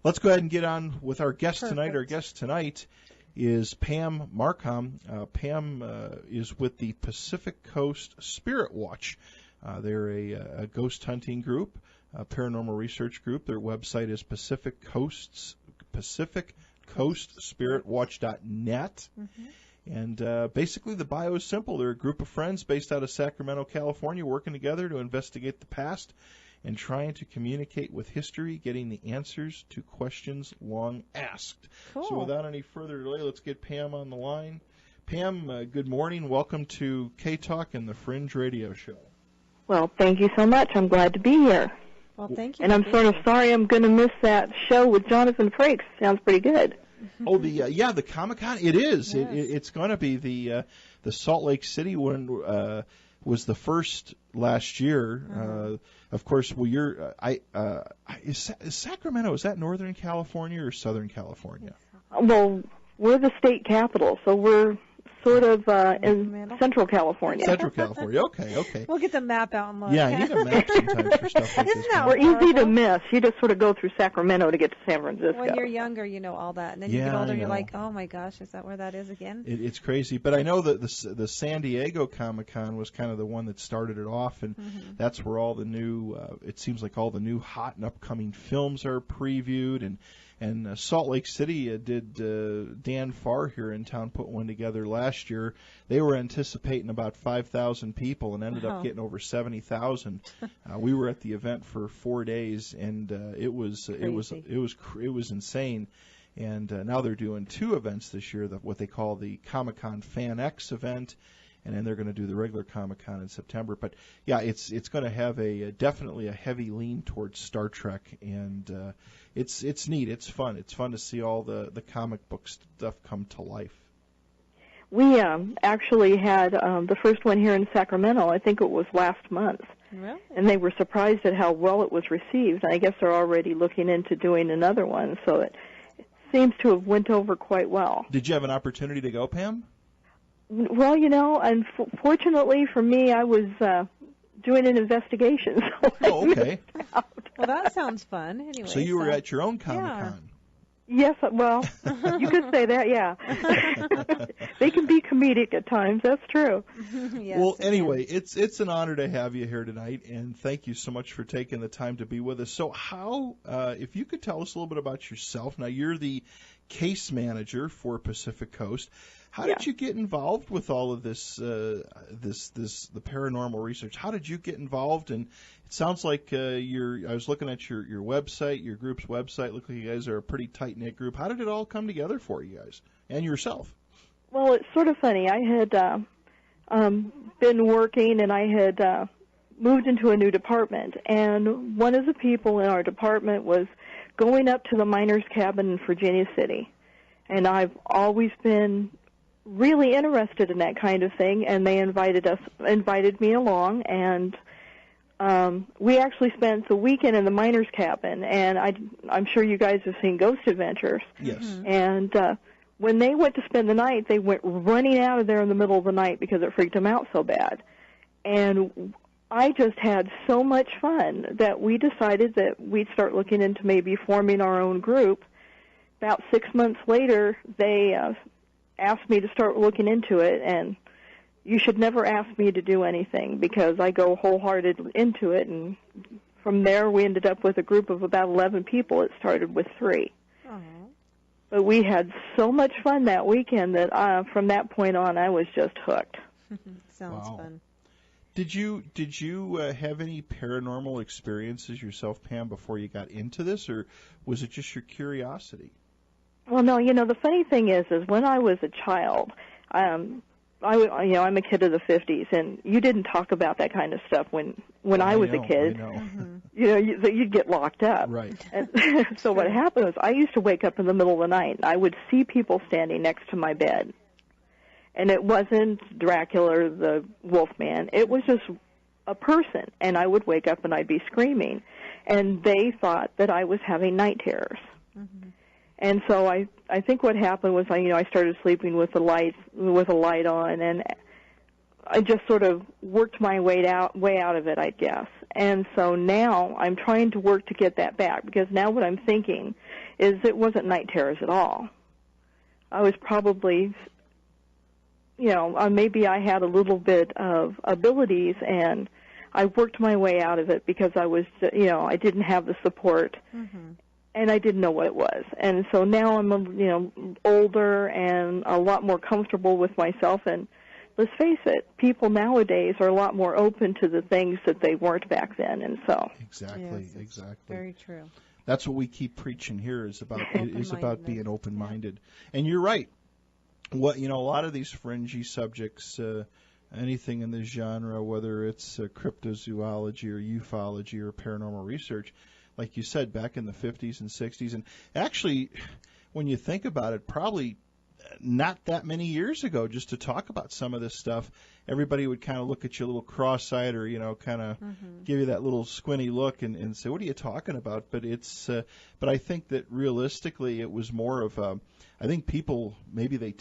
Let's go ahead and get on with our guest Perfect. tonight. Our guest tonight is Pam Marcom. Pam is with the Pacific Coast Spirit Watch. They're a ghost hunting group, a paranormal research group. Their website is pacificcoastspiritwatch.net. Mm-hmm. And basically the bio is simple. They're a group of friends based out of Sacramento, California, working together to investigate the past and trying to communicate with history, getting the answers to questions long asked. Cool. So without any further delay, let's get Pam on the line. Pam, good morning. Welcome to K-Talk and the Fringe Radio Show. Well, thank you so much. I'm glad to be here. Well, thank you. And I'm sort of sorry I'm going to miss that show with Jonathan Frakes. Sounds pretty good. Oh, the Comic-Con? It is. Yes. It's going to be the Salt Lake City one was the first last year. Mm-hmm. Of course, well, is Sacramento, is that Northern California or Southern California? Well, we're the state capital, so we're sort of in Central California. Central California. Okay. We'll get the map out and look. Yeah, I need a map sometimes for stuff like Isn't this. that We're easy to horrible? miss. You just sort of go through Sacramento to get to San Francisco. When you're younger, you know all that, and then you Yeah, get older, I you're know. like, oh my gosh, is that where that is again? It's crazy, but I know that the San Diego Comic-Con was kind of the one that started it off, and that's where all the new, it seems like all the new hot and upcoming films are previewed, and Salt Lake City did, Dan Farr here in town put one together last year. They were anticipating about 5,000 people and ended up getting over 70,000. We were at the event for 4 days, and it was insane. And now they're doing two events this year, what they call the Comic-Con Fan X event, and then they're going to do the regular Comic-Con in September. But yeah, it's going to have definitely a heavy lean towards Star Trek, and it's neat. It's fun. It's fun to see all the comic book stuff come to life. We actually had the first one here in Sacramento. I think it was last month. Really? And they were surprised at how well it was received. I guess they're already looking into doing another one, so it seems to have went over quite well. Did you have an opportunity to go, Pam? Well, unfortunately for me, I was doing an investigation. So Oh, okay. Well, that sounds fun. Anyway, So you were at your own Comic-Con. Yes, well, you could say that, yeah. They can be comedic at times, that's true. Yes, Well, it anyway, is. it's an honor to have you here tonight, and thank you so much for taking the time to be with us. So how, if you could tell us a little bit about yourself. Now, you're the case manager for Pacific Coast. How did you get involved with all of this, the paranormal research? How did you get involved? And it sounds like I was looking at your website, your group's website. Look like you guys are a pretty tight-knit group. How did it all come together for you guys and yourself? Well, it's sort of funny. I had been working, and I had moved into a new department, and one of the people in our department was going up to the miners' cabin in Virginia City. And I've always been really interested in that kind of thing, and they invited me along, and we actually spent the weekend in the miners' cabin, and I'm sure you guys have seen Ghost Adventures. Yes. And when they went to spend the night, they went running out of there in the middle of the night because it freaked them out so bad. And I just had so much fun that we decided that we'd start looking into maybe forming our own group. About 6 months later, they asked me to start looking into it, and you should never ask me to do anything because I go wholehearted into it, and from there we ended up with a group of about 11 people. It started with 3. But we had so much fun that weekend that from that point on I was just hooked. Sounds fun. Did you have any paranormal experiences yourself, Pam, before you got into this, or was it just your curiosity? Well, no, the funny thing is when I was a child, I'm a kid of the 50s, and you didn't talk about that kind of stuff when I was a kid. I know. You'd get locked up. Right. And so what happened was I used to wake up in the middle of the night, and I would see people standing next to my bed. And it wasn't Dracula or the Wolfman. It was just a person, and I would wake up and I'd be screaming. And they thought that I was having night terrors. And so I think what happened was I started sleeping with a light on, and I just sort of worked my way out of it, I guess. And so now I'm trying to work to get that back, because now what I'm thinking is it wasn't night terrors at all. I was probably, maybe I had a little bit of abilities, and I worked my way out of it because I was, I didn't have the support, and I didn't know what it was. And so now I'm, older and a lot more comfortable with myself. And let's face it, people nowadays are a lot more open to the things that they weren't back then. And so exactly. Very true. That's what we keep preaching here, is about being open-minded. And you're right. What a lot of these fringy subjects, anything in this genre, whether it's cryptozoology or ufology or paranormal research, like you said, back in the 50s and 60s, and actually, when you think about it, probably not that many years ago, just to talk about some of this stuff, everybody would kind of look at you a little cross-eyed, or kind of give you that little squinty look and say, "What are you talking about?" But but I think that realistically, it was more of I think people maybe they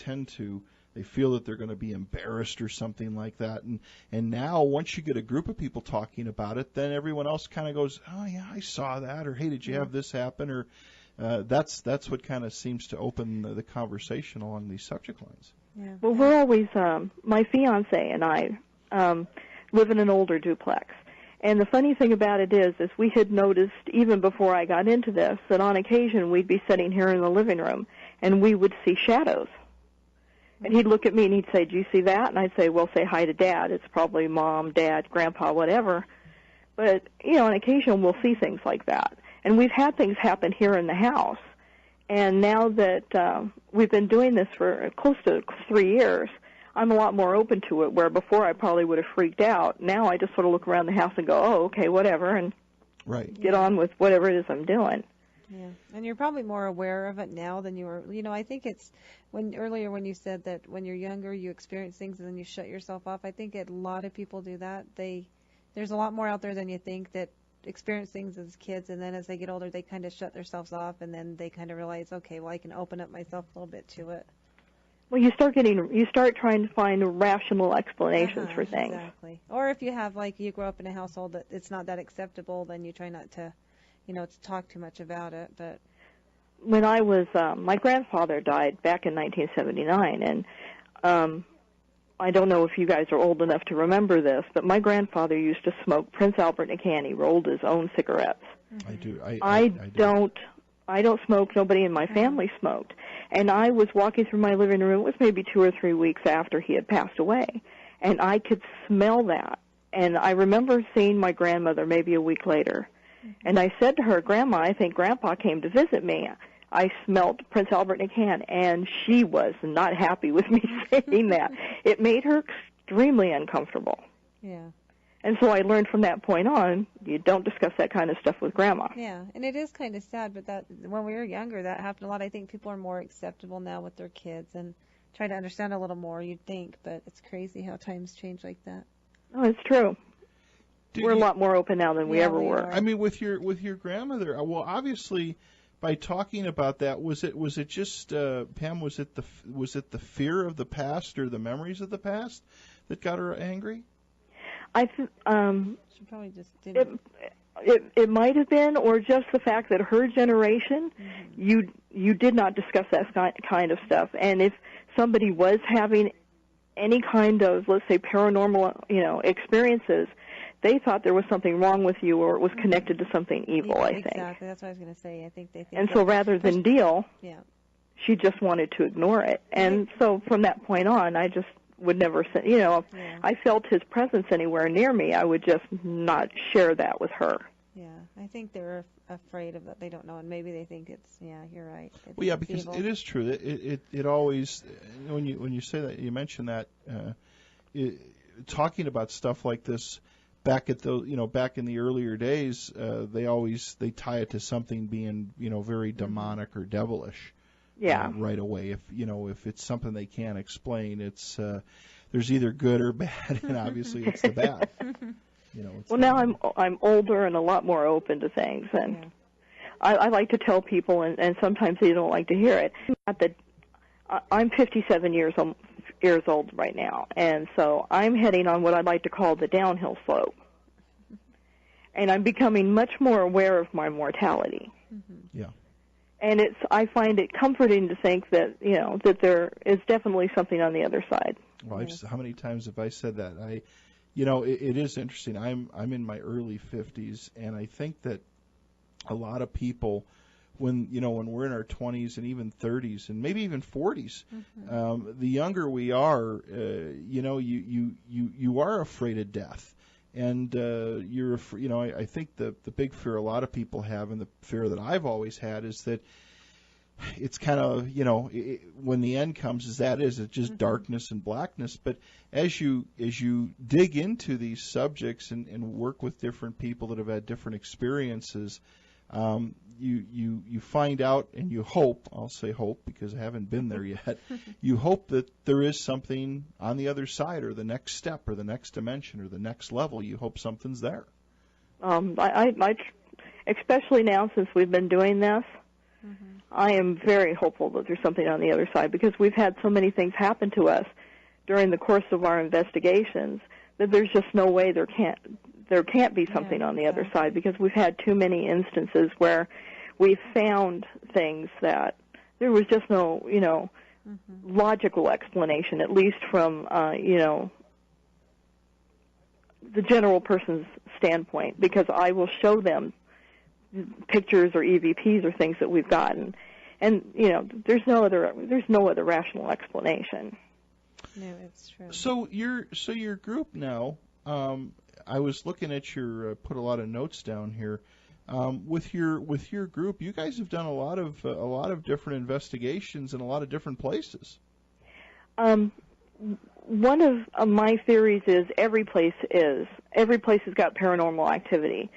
feel that they're going to be embarrassed or something like that, and now once you get a group of people talking about it, then everyone else kind of goes, "Oh yeah, I saw that," or "Hey, did you have this happen?" or that's what kind of seems to open the conversation along these subject lines. Yeah. Well, we're always, my fiance and I live in an older duplex. And the funny thing about it is we had noticed, even before I got into this, that on occasion we'd be sitting here in the living room and we would see shadows. And he'd look at me and he'd say, "Do you see that?" And I'd say, "Well, say hi to Dad. It's probably Mom, Dad, Grandpa, whatever." But, on occasion we'll see things like that. And we've had things happen here in the house. And now that we've been doing this for close to 3 years, I'm a lot more open to it, where before I probably would have freaked out. Now I just sort of look around the house and go, "Oh, okay, whatever," and get on with whatever it is I'm doing. Yeah, and you're probably more aware of it now than you were. I think it's earlier when you said that when you're younger you experience things and then you shut yourself off. I think a lot of people do that. There's a lot more out there than you think that experience things as kids, and then as they get older they kind of shut themselves off, and then they kind of realize, okay, well, I can open up myself a little bit to it. Well, you start trying to find rational explanations for things. Exactly. Or if you have, you grow up in a household that it's not that acceptable, then you try not to, to talk too much about it. But when I was, my grandfather died back in 1979, and I don't know if you guys are old enough to remember this, but my grandfather used to smoke Prince Albert and Candy, rolled his own cigarettes. I do. I don't smoke. Nobody in my family smoked. And I was walking through my living room. It was maybe 2 or 3 weeks after he had passed away. And I could smell that. And I remember seeing my grandmother maybe a week later. And I said to her, "Grandma, I think Grandpa came to visit me. I smelled Prince Albert in a can." And she was not happy with me saying that. It made her extremely uncomfortable. Yeah. And so I learned from that point on, you don't discuss that kind of stuff with Grandma. Yeah, and it is kind of sad, but that when we were younger, that happened a lot. I think people are more acceptable now with their kids and try to understand a little more, you'd think, but it's crazy how times change like that. Oh, it's true. We're a lot more open now than we ever were. I mean, with your grandmother, well, obviously, by talking about that, was it just Pam? Was it the fear of the past or the memories of the past that got her angry? She probably just didn't. It might have been, or just the fact that her generation, you did not discuss that kind of stuff. And if somebody was having any kind of, let's say, paranormal, experiences, they thought there was something wrong with you, or it was connected to something evil. I think exactly. That's what I was going to say. I think they think. And so rather than deal, she just wanted to ignore it. And so from that point on, I just would never say, if I felt his presence anywhere near me, I would just not share that with her. Yeah, I think they're afraid of that. They don't know, and maybe they think it's, you're right. Well, yeah, because evil. It is true. It always, when you say that, you mention that, talking about stuff like this back at back in the earlier days, they tie it to something being, very demonic or devilish. Yeah. Right away. If it's something they can't explain, it's there's either good or bad, and obviously it's the bad. Now I'm older and a lot more open to things, and I like to tell people, and sometimes they don't like to hear it. Not that I'm 57 years years old right now, and so I'm heading on what I'd like to call the downhill slope. And I'm becoming much more aware of my mortality. Yeah. And I find it comforting to think that, that there is definitely something on the other side. Well, how many times have I said that? It is interesting. I'm in my early 50s, and I think that a lot of people, when we're in our 20s and even 30s and maybe even 40s, the younger we are, you are afraid of death. And I think the big fear a lot of people have, and the fear that I've always had, is that it's kind of, when the end comes, it's just darkness and blackness. But as you dig into these subjects and work with different people that have had different experiences, you find out, and you hope, I'll say hope because I haven't been there yet, you hope that there is something on the other side, or the next step, or the next dimension, or the next level. You hope something's there. I especially now since we've been doing this, I am very hopeful that there's something on the other side, because we've had so many things happen to us during the course of our investigations that there's just no way there can't be something on the other side, because we've had too many instances where we've found things that there was just no, logical explanation, at least from, the general person's standpoint, because I will show them pictures or EVPs or things that we've gotten, and there's no other rational explanation. No, it's true. So your group now, I was looking at your put a lot of notes down here. With your group, you guys have done a lot of different investigations in a lot of different places. One of my theories is every place has got paranormal activity.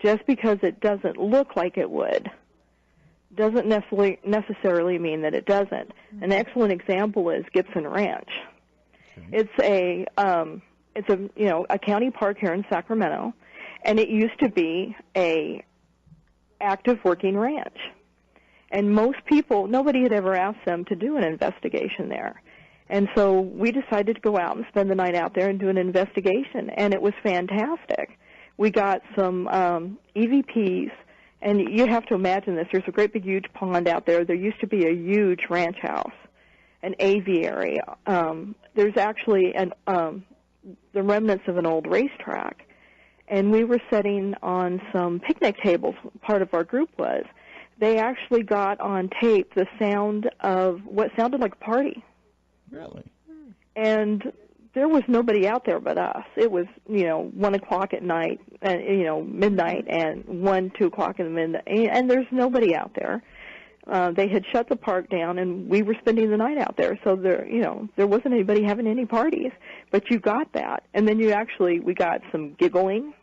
Just because it doesn't look like it would doesn't necessarily mean that it doesn't. An excellent example is Gibson Ranch. Okay. It's a county park here in Sacramento, and it used to be a active working ranch. And most people, nobody had ever asked them to do an investigation there. And so we decided to go out and spend the night out there and do an investigation, and it was fantastic. We got some EVPs, and you have to imagine this. There's a great big huge pond out there. There used to be a huge ranch house, an aviary. There's actually the remnants of an old racetrack. And we were sitting on some picnic tables, part of our group was. They actually got on tape the sound of what sounded like a party. Really? And there was nobody out there but us. It was, 1 o'clock at night, midnight, and 1, 2 o'clock in the midnight, and there's nobody out there. They had shut the park down, and we were spending the night out there, so there wasn't anybody having any parties. But you got that, and then we got some giggling,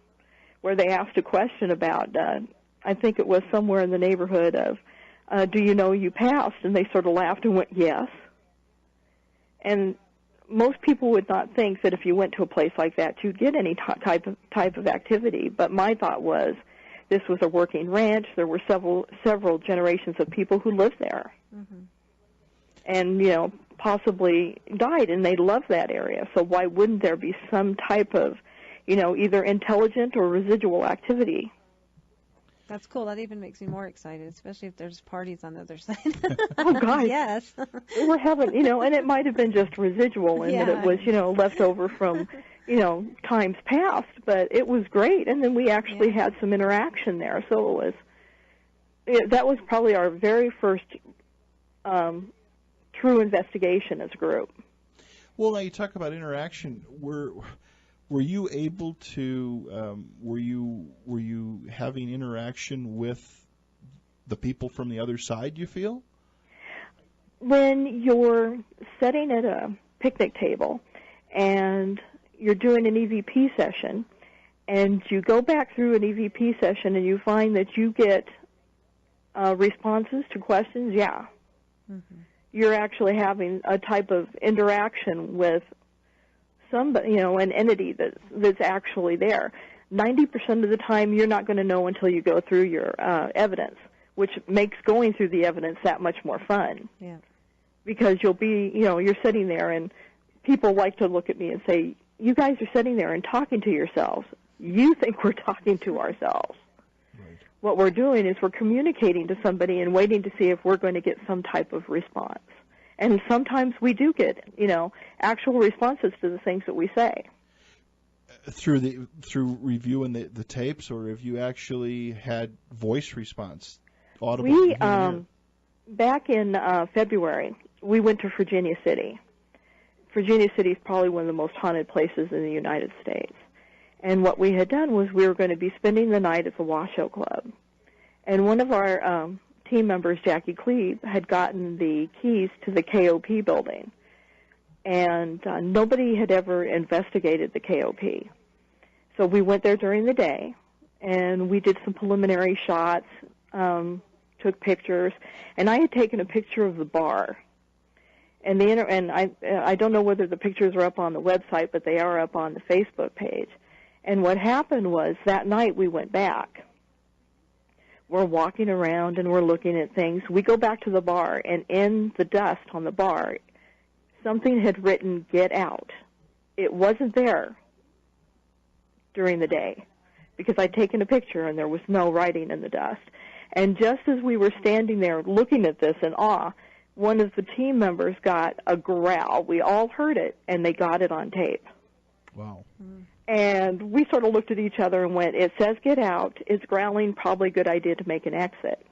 where they asked a question about, I think it was somewhere in the neighborhood of, do you know you passed? And they sort of laughed and went, yes. And most people would not think that if you went to a place like that, you'd get any type of activity. But my thought was, this was a working ranch. There were several generations of people who lived there, and possibly died, and they loved that area. So why wouldn't there be some type of, either intelligent or residual activity? That's cool. That even makes me more excited, especially if there's parties on the other side. Oh, God. Yes. We're having, and it might have been just residual in that it was, left over from, times past, but it was great. And then we actually had some interaction there. So that was probably our very first true investigation as a group. Well, now you talk about interaction. Were you able to? Were you having interaction with the people from the other side? You feel? When you're sitting at a picnic table and you're doing an EVP session, and you go back through an EVP session and you find that you get responses to questions, you're actually having a type of interaction with somebody, an entity that's actually there. 90% of the time, you're not going to know until you go through your evidence, which makes going through the evidence that much more fun. Yeah. Because you'll be, you're sitting there, and people like to look at me and say, you guys are sitting there and talking to yourselves. You think we're talking to ourselves. Right. What we're doing is we're communicating to somebody and waiting to see if we're going to get some type of response. And sometimes we do get, actual responses to the things that we say. Through reviewing the tapes, or have you actually had voice response? Audible? We, back in February, we went to Virginia City. Virginia City is probably one of the most haunted places in the United States. And what we had done was we were going to be spending the night at the Washoe Club. And one of our team members, Jackie Cleve, had gotten the keys to the KOP building. And nobody had ever investigated the KOP. So we went there during the day, and we did some preliminary shots, took pictures, and I had taken a picture of the bar. And I don't know whether the pictures are up on the website, but they are up on the Facebook page. And what happened was that night we went back. We're walking around and we're looking at things. We go back to the bar, and in the dust on the bar, something had written, "Get out." It wasn't there during the day because I'd taken a picture and there was no writing in the dust. And just as we were standing there looking at this in awe, one of the team members got a growl. We all heard it, and they got it on tape. Wow. And we sort of looked at each other and went, it says get out. It's growling, probably a good idea to make an exit.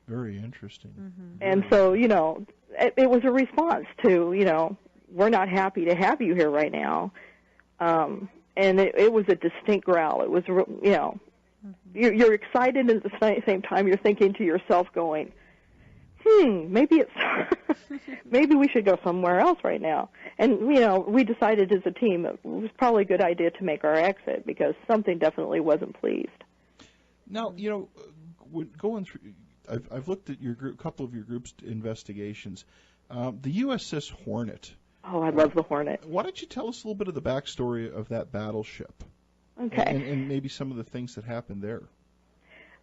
Very interesting. Mm-hmm. And so, it was a response to, we're not happy to have you here right now. And it was a distinct growl. It was, you're excited, and at the same time you're thinking to yourself going, maybe maybe we should go somewhere else right now. And, we decided as a team it was probably a good idea to make our exit because something definitely wasn't pleased. Now, going through, I've looked at your group, couple of your group's investigations. The USS Hornet. Oh, I love the Hornet. Why don't you tell us a little bit of the backstory of that battleship? Okay. And maybe some of the things that happened there.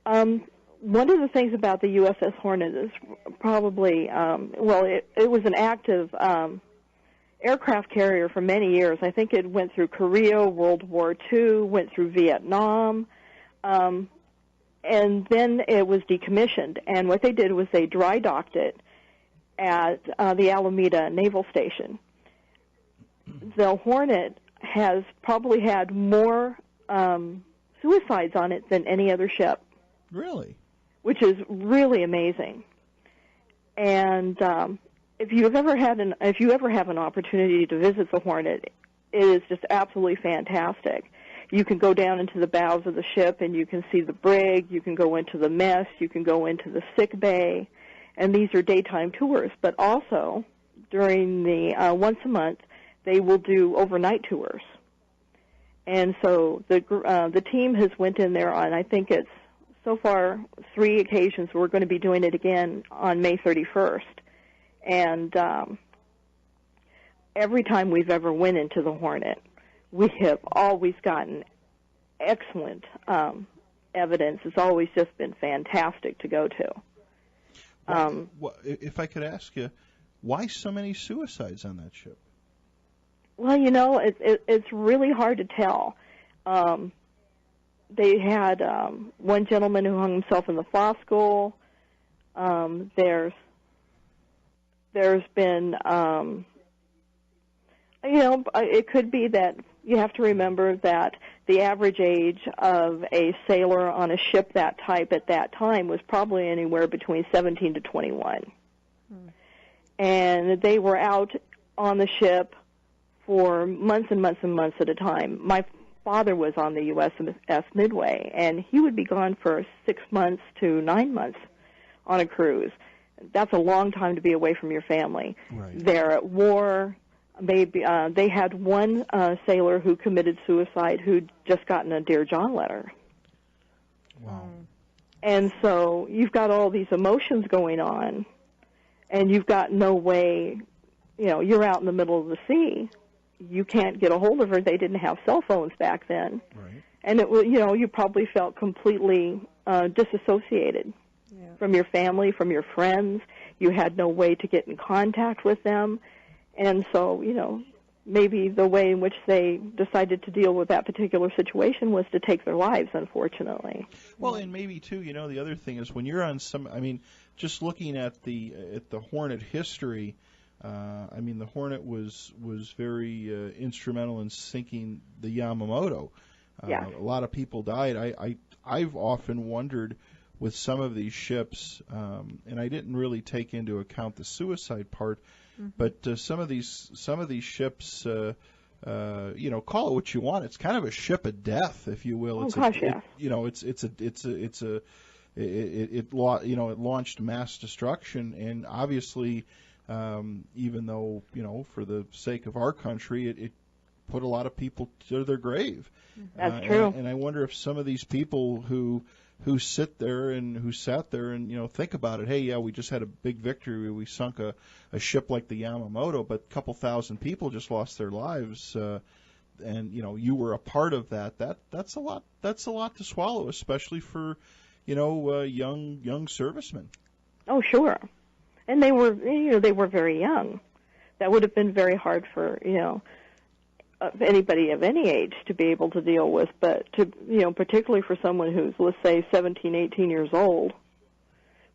One of the things about the USS Hornet is probably, it was an active aircraft carrier for many years. I think it went through Korea, World War II, went through Vietnam, and then it was decommissioned. And what they did was they dry docked it at the Alameda Naval Station. The Hornet has probably had more suicides on it than any other ship. Really? Which is really amazing. And if you ever have an opportunity to visit the Hornet, it is just absolutely fantastic. You can go down into the bows of the ship and you can see the brig, you can go into the mess, you can go into the sick bay, and these are daytime tours. But also, during the once a month, they will do overnight tours. And so the team has went in there on, I think it's so far 3 occasions. We're going to be doing it again on May 31st. And every time we've ever went into the Hornet, we have always gotten excellent evidence. It's always just been fantastic to go to. If I could ask you, why so many suicides on that ship? Well, it's really hard to tell. They had one gentleman who hung himself in the Fossil. There's been, it could be that you have to remember that the average age of a sailor on a ship that type at that time was probably anywhere between 17 to 21. And they were out on the ship for months and months and months at a time. My father was on the USS Midway, and he would be gone for 6 months to 9 months on a cruise. That's a long time to be away from your family. Right. They're at war. They had one sailor who committed suicide who'd just gotten a Dear John letter. Wow. And so you've got all these emotions going on, and you've got no way, you're out in the middle of the sea. You can't get a hold of her. They didn't have cell phones back then. Right. And it was, you probably felt completely disassociated from your family, from your friends. You had no way to get in contact with them. And so, maybe the way in which they decided to deal with that particular situation was to take their lives, unfortunately. Well, and maybe too, the other thing is when you're on just looking at the Hornet history, the Hornet was very instrumental in sinking the Yamamoto. Yeah. A lot of people died. I've often wondered with some of these ships, and I didn't really take into account the suicide part. But some of these ships, call it what you want. It's kind of a ship of death, if you will. It launched mass destruction, and obviously, even though for the sake of our country, it put a lot of people to their grave. That's true. And I wonder if some of these people who sat there and think about it. Hey, yeah, we just had a big victory. We sunk a ship like the Yamamoto, but a couple thousand people just lost their lives. And you were a part of that. That's a lot. That's a lot to swallow, especially for young servicemen. Oh, sure. And they were very young. That would have been very hard for anybody of any age to be able to deal with, but particularly for someone who's, let's say, 17, 18 years old,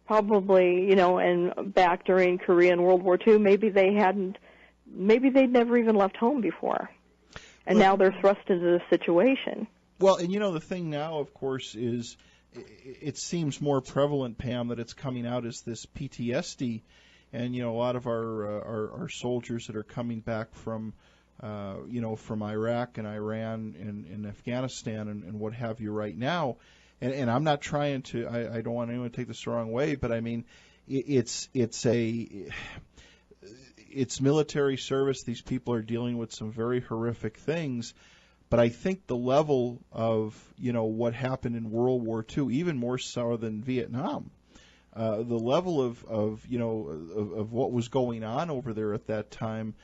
probably, and back during Korea and World War II, maybe they'd never even left home before, and now they're thrust into this situation. Well, and the thing now, of course, is it seems more prevalent, Pam, that it's coming out as this PTSD, and a lot of our soldiers that are coming back from from Iraq and Iran and Afghanistan and what have you right now. And I'm not trying to, I don't want anyone to take this the wrong way, but I mean, it's military service. These people are dealing with some very horrific things. But I think the level of, what happened in World War II, even more so than Vietnam, the level of what was going on over there at that time,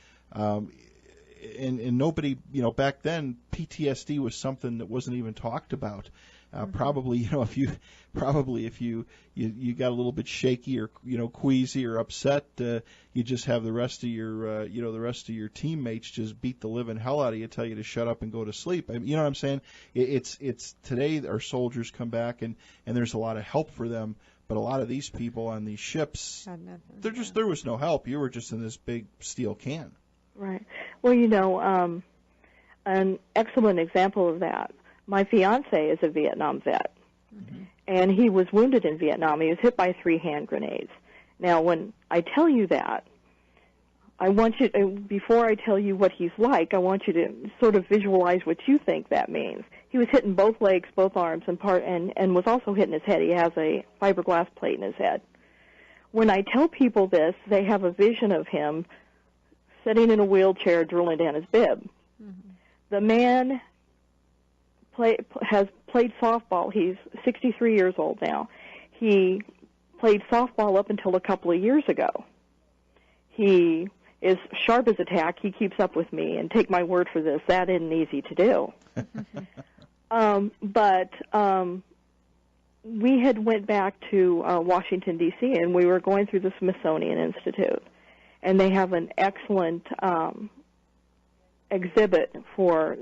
and nobody, back then PTSD was something that wasn't even talked about. Probably, if you got a little bit shaky or queasy or upset, you just have the rest of your teammates just beat the living hell out of you, tell you to shut up and go to sleep. You know what I'm saying? It's today our soldiers come back and there's a lot of help for them, but a lot of these people on these ships, there was no help. You were just in this big steel can. Right. Well, an excellent example of that. My fiance is a Vietnam vet, and he was wounded in Vietnam. He was hit by 3 hand grenades. Now, when I tell you that, I want you to, before I tell you what he's like, I want you to sort of visualize what you think that means. He was hit in both legs, both arms, and was also hit in his head. He has a fiberglass plate in his head. When I tell people this, they have a vision of him sitting in a wheelchair drilling down his bib. The man has played softball. He's 63 years old now. He played softball up until a couple of years ago. He is sharp as a tack. He keeps up with me, and take my word for this, that isn't easy to do. But we had went back to Washington, D.C., and we were going through the Smithsonian Institute, and they have an excellent exhibit for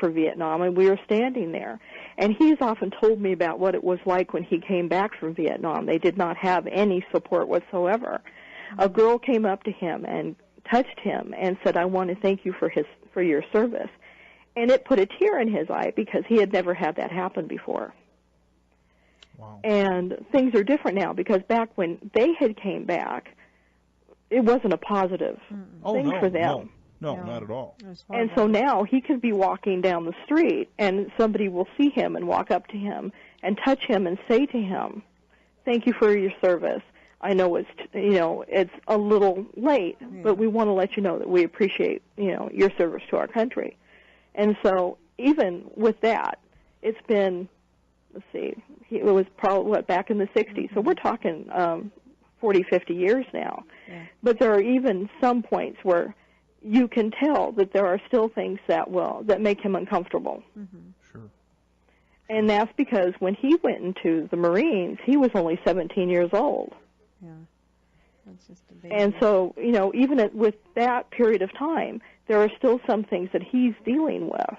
Vietnam, and we were standing there. And he's often told me about what it was like when he came back from Vietnam. They did not have any support whatsoever. A girl came up to him and touched him and said, "I want to thank you for your service." And it put a tear in his eye because he had never had that happen before. Wow. And things are different now because back when they had came back, it wasn't a positive thing for them. No, not at all. And so now he could be walking down the street and somebody will see him and walk up to him and touch him and say to him, "Thank you for your service. I know it's a little late, but we want to let you know that we appreciate, your service to our country." And so even with that, it's been, let's see, it was probably back in the 60s. So we're talking 40, 50 years now. Yeah. But there are even some points where you can tell that there are still things that make him uncomfortable. Sure. And that's because when he went into the Marines, he was only 17 years old. Yeah. That's just a baby. And so, even with that period of time, there are still some things that he's dealing with.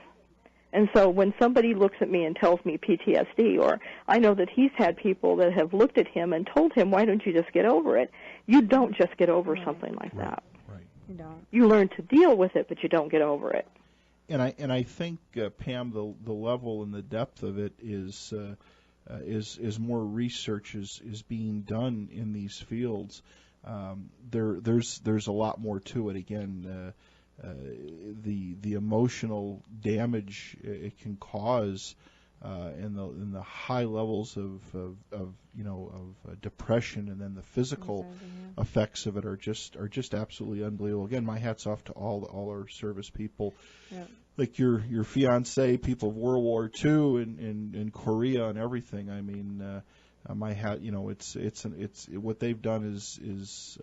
And so when somebody looks at me and tells me PTSD, or I know that he's had people that have looked at him and told him, why don't you just get over it? You don't just get over something like that. Right. You don't. You learn to deal with it, but you don't get over it. And I think, Pam, the level and the depth of it is more research is being done in these fields. There's a lot more to it. Again, the emotional damage it can cause, and the high levels of depression, and then the physical effects of it are just absolutely unbelievable. Again, my hat's off to all our service people. Yeah. Like your fiance, people of World War II and Korea and everything. I mean, my hat. It's what they've done is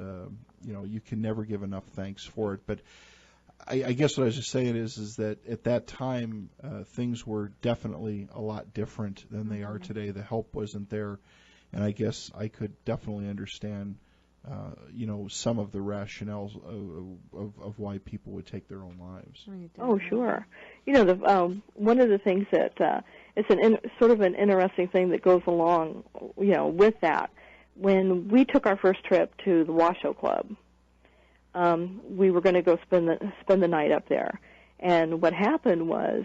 you can never give enough thanks for it. But I guess what I was just saying is that at that time things were definitely a lot different than they are today. The help wasn't there, and I guess I could definitely understand some of the rationales of why people would take their own lives. Oh, sure. One of the things that it's sort of an interesting thing that goes along, with that. When we took our first trip to the Washoe Club, we were going to go spend the night up there, and what happened was,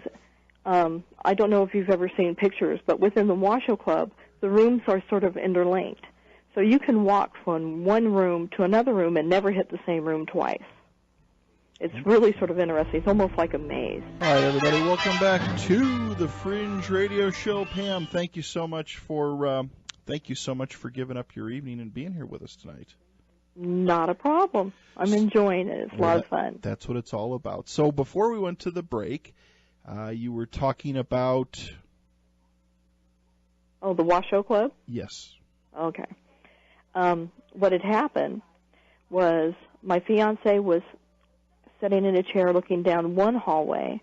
I don't know if you've ever seen pictures, but within the Washoe Club, the rooms are sort of interlinked. So you can walk from one room to another room and never hit the same room twice. It's really sort of interesting. It's almost like a maze. All right, everybody, welcome back to the Fringe Radio Show. Pam, thank you so much for giving up your evening and being here with us tonight. Not a problem. I'm enjoying it. It's a lot of fun. That's what it's all about. So before we went to the break, you were talking about... Oh, the Washoe Club? Yes. Okay. What had happened was my fiance was sitting in a chair looking down one hallway,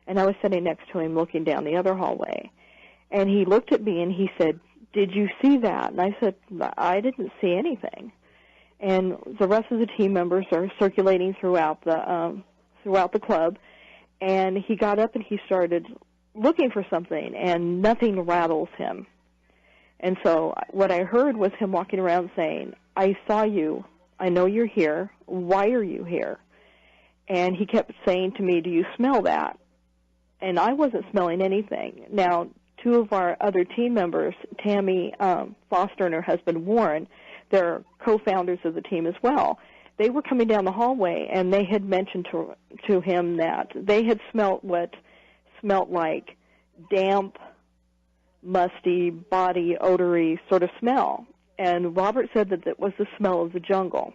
and I was sitting next to him looking down the other hallway. And he looked at me and he said, "Did you see that?" And I said, "I didn't see anything." And the rest of the team members are circulating throughout the club, and he got up and he started looking for something, and nothing rattles him. And so what I heard was him walking around saying, "I saw you. I know you're here. Why are you here?" And he kept saying to me, "Do you smell that?" And I wasn't smelling anything. Now, two of our other team members, Tammy Foster and her husband Warren, they're co-founders of the team as well. They were coming down the hallway, and they had mentioned to him that they had smelt what smelt like damp, musty, body odory sort of smell. And Robert said that it was the smell of the jungle.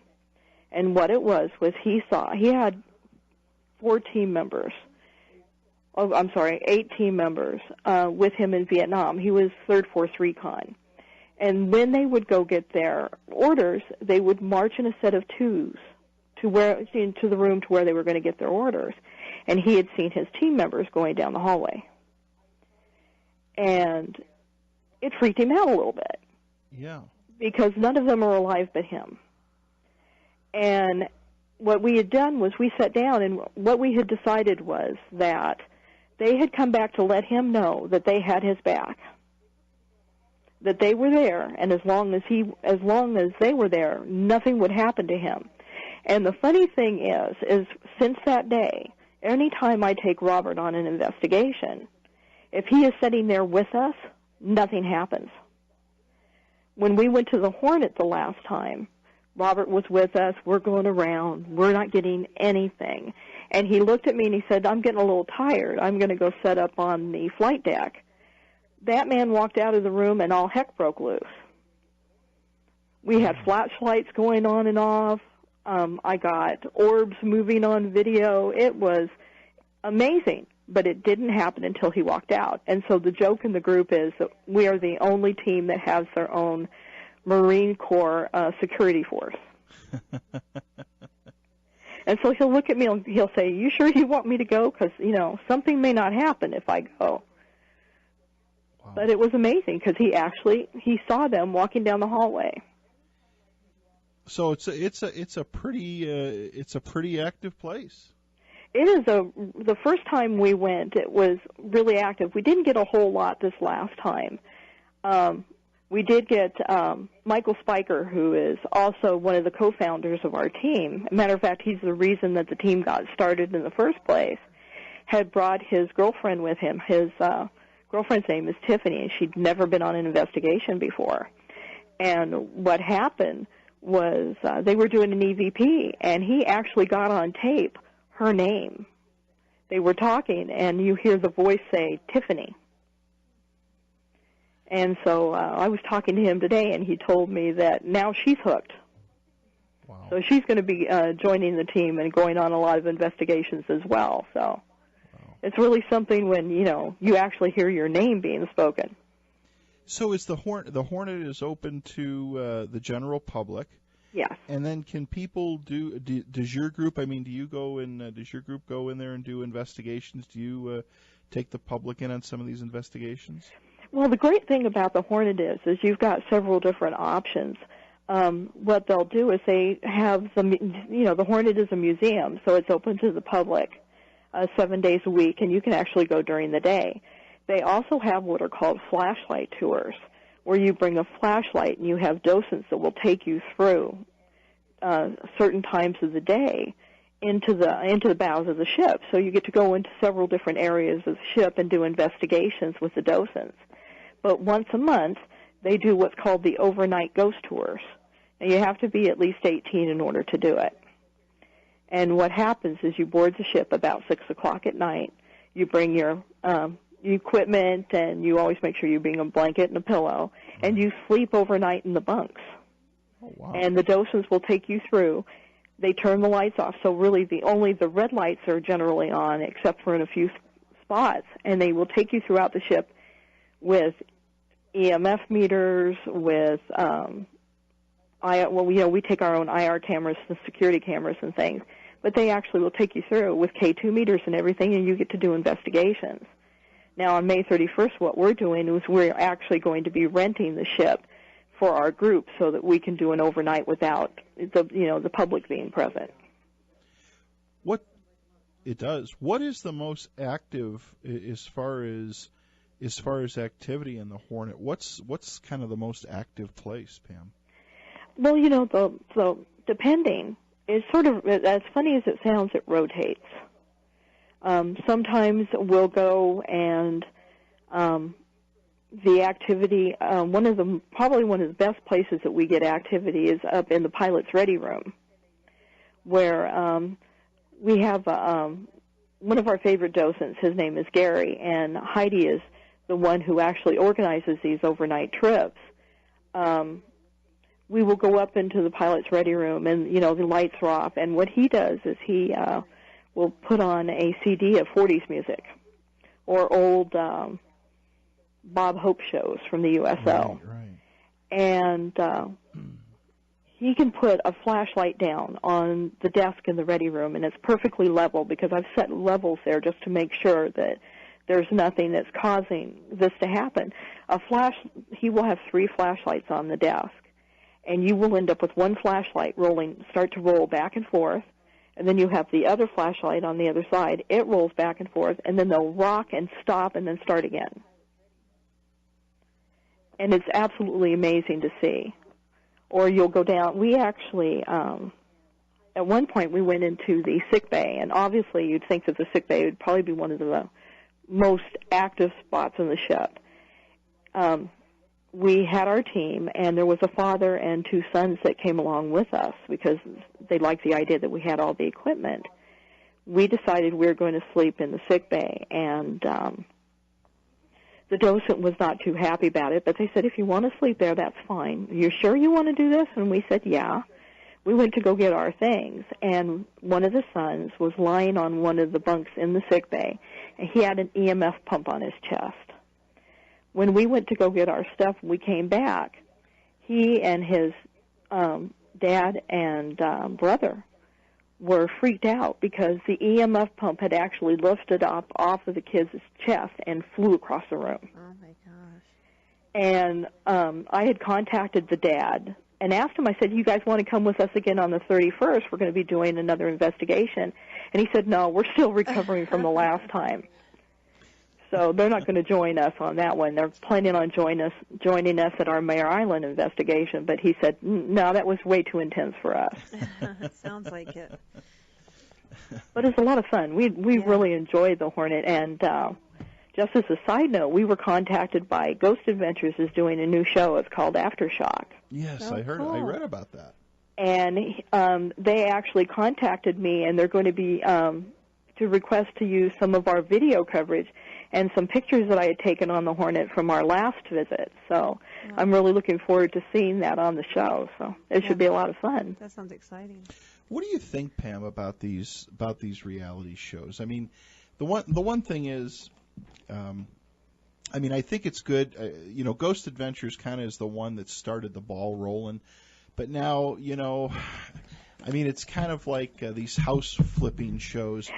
And what it was he had 8 team members with him in Vietnam. He was 3rd Force Recon. And when they would go get their orders, they would march in a set of twos into the room to where they were going to get their orders. And he had seen his team members going down the hallway. And it freaked him out a little bit. Yeah. Because none of them are alive but him. And what we had done was we sat down, and what we had decided was that they had come back to let him know that they had his back, that they were there, and as long as they were there, nothing would happen to him. And the funny thing is since that day, any time I take Robert on an investigation, if he is sitting there with us, nothing happens. When we went to the Hornet the last time, Robert was with us. We're going around. We're not getting anything. And he looked at me and he said, "I'm getting a little tired. I'm going to go set up on the flight deck." That man walked out of the room and all heck broke loose. We had flashlights going on and off. I got orbs moving on video. It was amazing, but it didn't happen until he walked out. And so the joke in the group is that we are the only team that has their own Marine Corps security force. And so he'll look at me and he'll say, "You sure you want me to go? Because, something may not happen if I go." Wow. But it was amazing because he saw them walking down the hallway. So it's a pretty active place. It is the first time we went, it was really active. We didn't get a whole lot this last time. We did get Michael Spiker, who is also one of the co-founders of our team. Matter of fact, he's the reason that the team got started in the first place. Had brought his girlfriend with him. His girlfriend's name is Tiffany, and she'd never been on an investigation before. And what happened was they were doing an EVP, and he actually got on tape her name. They were talking, and you hear the voice say, Tiffany. And so I was talking to him today, and he told me that now she's hooked. Wow. So she's going to be joining the team and going on a lot of investigations as well. So wow. It's really something when, you actually hear your name being spoken. So is the Hornet is open to the general public? Yes. And then can people does your group, do you go in, does your group go in there and do investigations? Do you take the public in on some of these investigations? Well, the great thing about the Hornet is you've got several different options. What they'll do is they have the Hornet is a museum, so it's open to the public 7 days a week, and you can actually go during the day. They also have what are called flashlight tours, where you bring a flashlight and you have docents that will take you through certain times of the day into the bows of the ship. So you get to go into several different areas of the ship and do investigations with the docents. But once a month, they do what's called the overnight ghost tours. And you have to be at least 18 in order to do it. And what happens is you board the ship about 6 o'clock at night. You bring your equipment, and you always make sure you bring a blanket and a pillow, and you sleep overnight in the bunks. Oh, wow. And the docents will take you through. They turn the lights off, so really only the red lights are generally on, except for in a few spots, and they will take you throughout the ship with EMF meters, with we take our own IR cameras, the security cameras and things, but they actually will take you through with K2 meters and everything, and you get to do investigations. Now, on May 31st, what we're doing is we're actually going to be renting the ship for our group so that we can do an overnight without the public being present. What is the most active as far as activity in the Hornet? What's kind of the most active place, Pam? Well, the depending, it's sort of, as funny as it sounds, it rotates. Sometimes we'll go and the activity, probably one of the best places that we get activity is up in the pilot's ready room, where we have one of our favorite docents. His name is Gary, and Heidi is the one who actually organizes these overnight trips. We will go up into the pilot's ready room, and the lights are off, and what he does is he will put on a CD of 40s music or old Bob Hope shows from the USO. Right. And he can put a flashlight down on the desk in the ready room, and it's perfectly level because I've set levels there just to make sure that there's nothing that's causing this to happen. He will have 3 flashlights on the desk, and you will end up with one flashlight start to roll back and forth, and then you have the other flashlight on the other side. It rolls back and forth, and then they'll rock and stop and then start again. And it's absolutely amazing to see. Or you'll go down. We actually, at one point, we went into the sick bay, and obviously you'd think that the sick bay would probably be one of the most active spots in the ship. We had our team, and there was a father and 2 sons that came along with us because they liked the idea that we had all the equipment. We decided we were going to sleep in the sick bay, and the docent was not too happy about it, but they said, if you want to sleep there, that's fine. You're sure you want to do this? And we said, yeah. We went to go get our things, and one of the sons was lying on one of the bunks in the sick bay, and he had an EMF pump on his chest. When we went to go get our stuff, we came back. He and his dad and brother were freaked out because the EMF pump had actually lifted up off of the kid's chest and flew across the room. Oh, my gosh. And I had contacted the dad, and asked him, I said, you guys want to come with us again on the 31st? We're going to be doing another investigation. And he said, no, we're still recovering from the last time. So they're not going to join us on that one. They're planning on joining us at our Mare Island investigation. But he said, no, that was way too intense for us. Sounds like it. But it's a lot of fun. We really enjoyed the Hornet. And just as a side note, we were contacted by Ghost Adventures is doing a new show. It's called Aftershock. Yes, Oh, I heard. cool. I read about that. And they actually contacted me, and they're going to be to request to use some of our video coverage and some pictures that I had taken on the Hornet from our last visit. So I'm really looking forward to seeing that on the show. So it should be a lot of fun. That sounds exciting. What do you think, Pam, about these reality shows? I mean, the one thing is, I mean, I think it's good. Ghost Adventures kind of is the one that started the ball rolling, but now, I mean, it's kind of like these house flipping shows.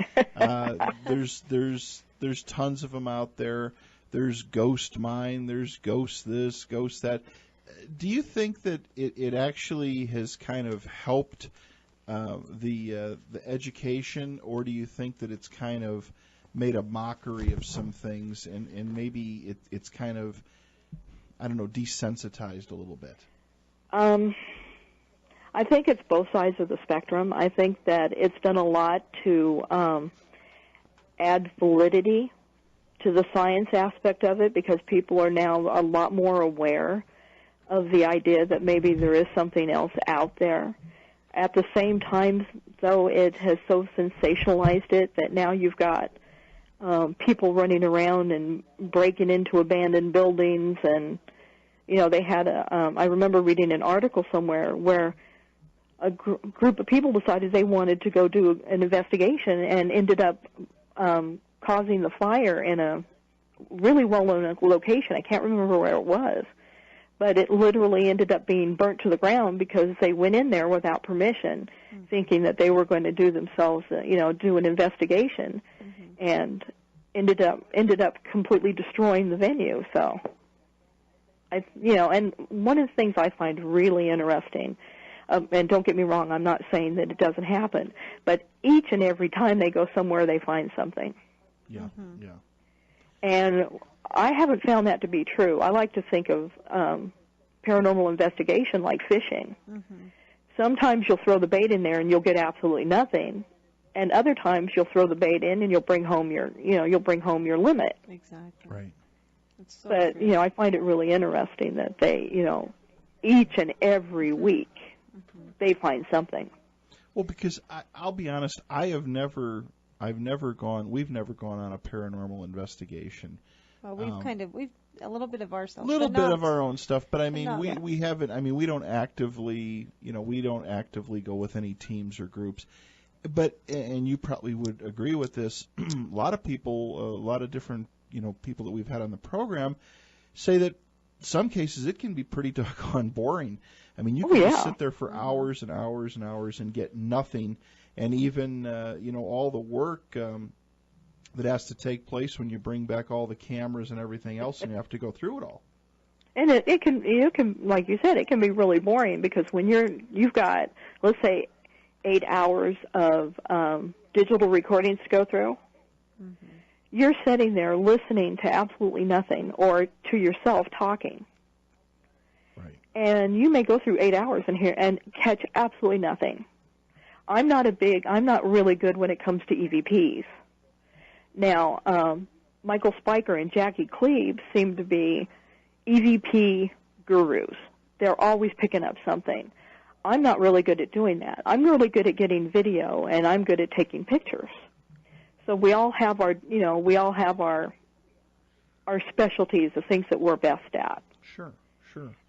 There's tons of them out there. There's Ghost Mine. There's Ghost this, Ghost that. Do you think that it actually has kind of helped the education, or do you think that it's kind of made a mockery of some things and maybe it's kind of, I don't know, desensitized a little bit? I think it's both sides of the spectrum. I think that it's done a lot to add validity to the science aspect of it, because people are now a lot more aware of the idea that maybe there is something else out there. At the same time, though, it has so sensationalized it that now you've got people running around and breaking into abandoned buildings, and they had I remember reading an article somewhere where a group of people decided they wanted to go do an investigation and ended up causing the fire in a really well-known location. I can't remember where it was, but it literally ended up being burnt to the ground because they went in there without permission, thinking that they were going to do themselves, do an investigation, and ended up completely destroying the venue. So, and one of the things I find really interesting, and don't get me wrong, I'm not saying that it doesn't happen, but each and every time they go somewhere, they find something. Yeah, yeah. And I haven't found that to be true. I like to think of paranormal investigation like fishing. Sometimes you'll throw the bait in there and you'll get absolutely nothing, and other times you'll throw the bait in and you'll bring home your limit. Exactly. Right. That's so But true. I find it really interesting that they, each and every week they find something. Well, because I'll be honest, we've never gone on a paranormal investigation. Well, we've a little bit of ourselves. A little but bit not- of our own stuff, but I mean, not we yet. we haven't. I mean, we don't actively go with any teams or groups. But and you probably would agree with this. A lot of people, a lot of different people that we've had on the program, say that some cases it can be pretty doggone boring. I mean, you can just sit there for hours and hours and hours and get nothing, and even all the work that has to take place when you bring back all the cameras and everything else, and you have to go through it all. And it can, like you said, it can be really boring, because when you've got, let's say, 8 hours of digital recordings to go through, you're sitting there listening to absolutely nothing, or to yourself talking. Right. And you may go through 8 hours and catch absolutely nothing. I'm not really good when it comes to EVPs. Now, Michael Spiker and Jackie Klebe seem to be EVP gurus. They're always picking up something. I'm not really good at doing that. I'm really good at getting video, and I'm good at taking pictures. So we all have our specialties, the things that we're best at. Sure.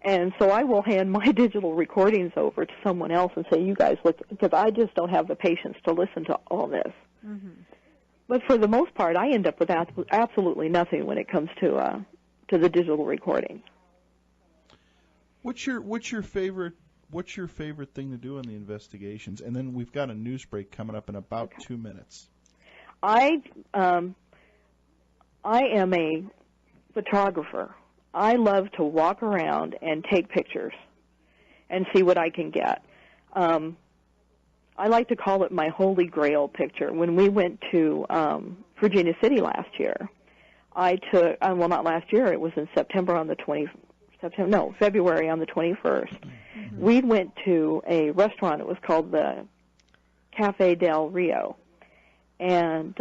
And so I will hand my digital recordings over to someone else and say, you guys look, because I just don't have the patience to listen to all this. But for the most part, I end up with absolutely nothing when it comes to the digital recording. What's your favorite thing to do in the investigations? And then we've got a news break coming up in about 2 minutes. I am a photographer. I love to walk around and take pictures. and see what I can get. I like to call it my holy grail picture. When we went to Virginia City last year, I took, well, not last year, it was in February on the 21st. Mm-hmm. We went to a restaurant. It was called the Cafe del Rio, and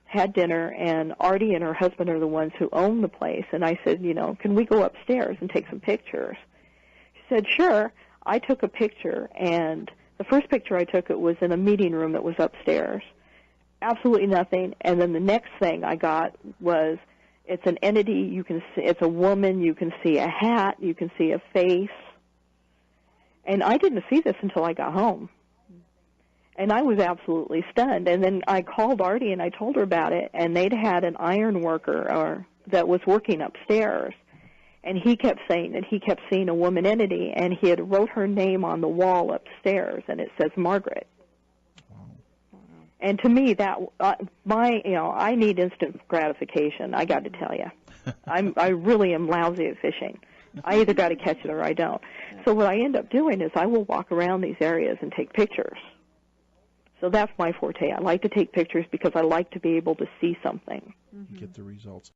had dinner, and Artie and her husband are the ones who own the place, and I said, can we go upstairs and take some pictures? She said, sure. I took a picture, and the first picture I took, it was in a meeting room that was upstairs. Absolutely nothing. And then the next thing I got was, it's an entity, you can see, it's a woman, you can see a hat, you can see a face. And I didn't see this until I got home. And I was absolutely stunned. And then I called Artie and I told her about it, and they'd had an iron worker that was working upstairs. And he kept saying that he kept seeing a woman entity, and he had wrote her name on the wall upstairs, and it says Margaret. And to me, that I need instant gratification. I got to tell you, I really am lousy at fishing. I either got to catch it or I don't. So what I end up doing is I will walk around these areas and take pictures. So that's my forte. I like to take pictures because I like to be able to see something. Get the results.